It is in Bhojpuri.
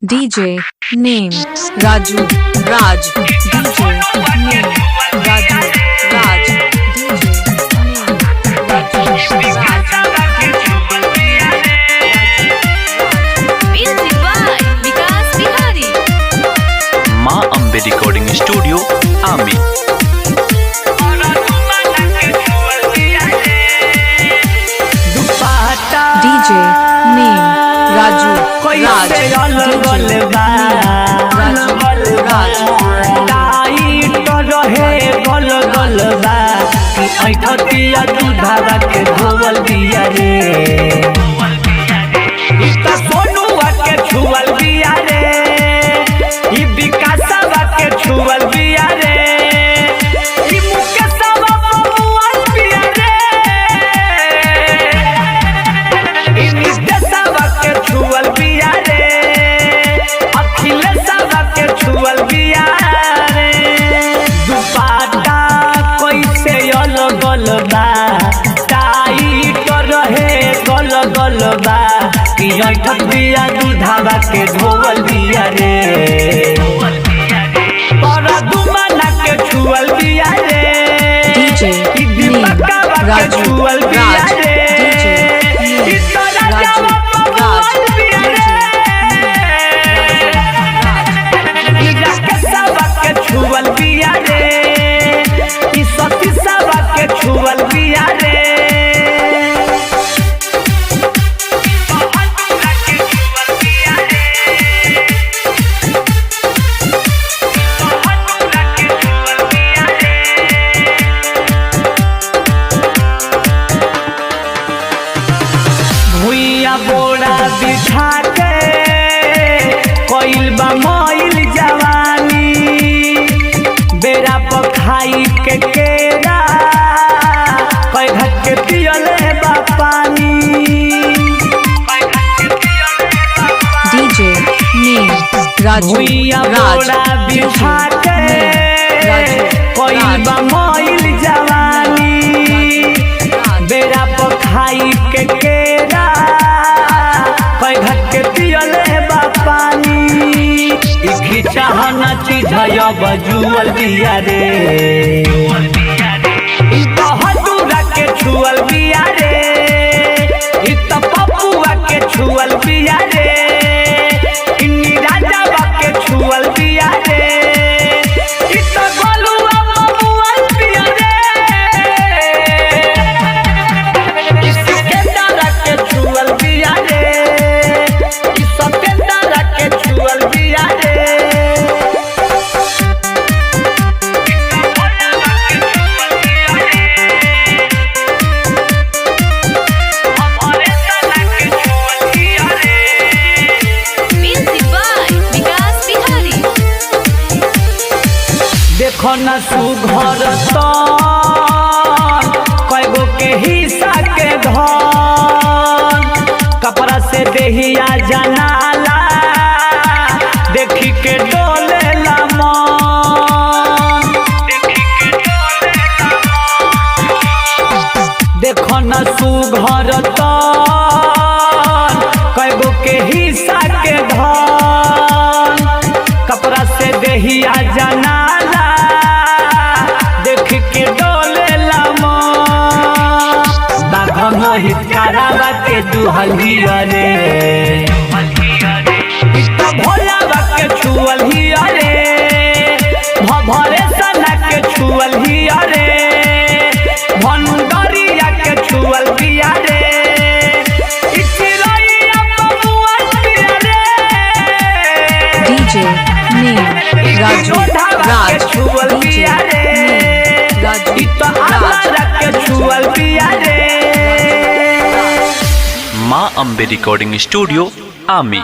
DJ name Raju Raj DJ name Raju Raj DJ name Raju Raj Music by Vikas Bihari. माँ अम्बे रिकॉर्डिंग स्टूडियो आमी। DJ name Raju Raj DJ name Raju Raj ऐठतिया दूधावा के धोवल बिया रे ई त सोनुआ के छुअल बिया रे ई विकासवा के छुअल बिया रे ई मुकेशवा बबुआ बिया रे ई नितेशवा के छुअल बिया रे अखिलेशवा के छुअल बिया रे दुपाटा कैसे गलबा टाइट रहे गलबा कि ऐठत बिया दूधावा के धोवल बिया रे पर दुमना के छुअल बिया रे DJ ई name दीपकवा के Raju छुअल बिया Raj रे DJ ई name तोरा Raju जावा Raj बबुआ बिया रे ई राकेशवा के छुअल बिया रे ई सतीशवा के छुअल बिया रे भुइया बोरा बिछा के कोइल बा मोइल जवानी बेरा पर खाई के केरा कोई घट के पियले बा पानी DJ name Raju भुइया Raj बोरा बिछा के कोइल बा मोइल जवानी बेरा पर खाई के केरा कोई घट के पियले बा पानी ई खिचाहना चीज है बजुअल बिया रे ई बहादुरा के छुअल बिया रे ई त पपुआ के छुअल बिया रे ई निराजावा के छुअल बिया रे ई त गोलुआ बबुआ बिया रे ई सिकंदरा के छुअल बिया रे ई सतेंदरा के छुअल बिया रे Music by Vikas Bihari. देखो न सुघर कैगो के हिस्सा के धन कपड़ा से देहिया जनाला देखी के डोले मन देखो न सुघर कैगो के हिस्सा के धन कपड़ा से देहिया जनाला देख के डोले बाघ मोहित करावा के दुहलिया रे ई त भोलावा के छुअल हिया रे भभरे सना के छुअल हिया रे भंडरिया के छुअल बिया रे ई चिरैया बबुआ बिया रे DJ name Raju Raj DJ name Raju Raj माँ अम्बे रिकॉर्डिंग स्टूडियो आमी।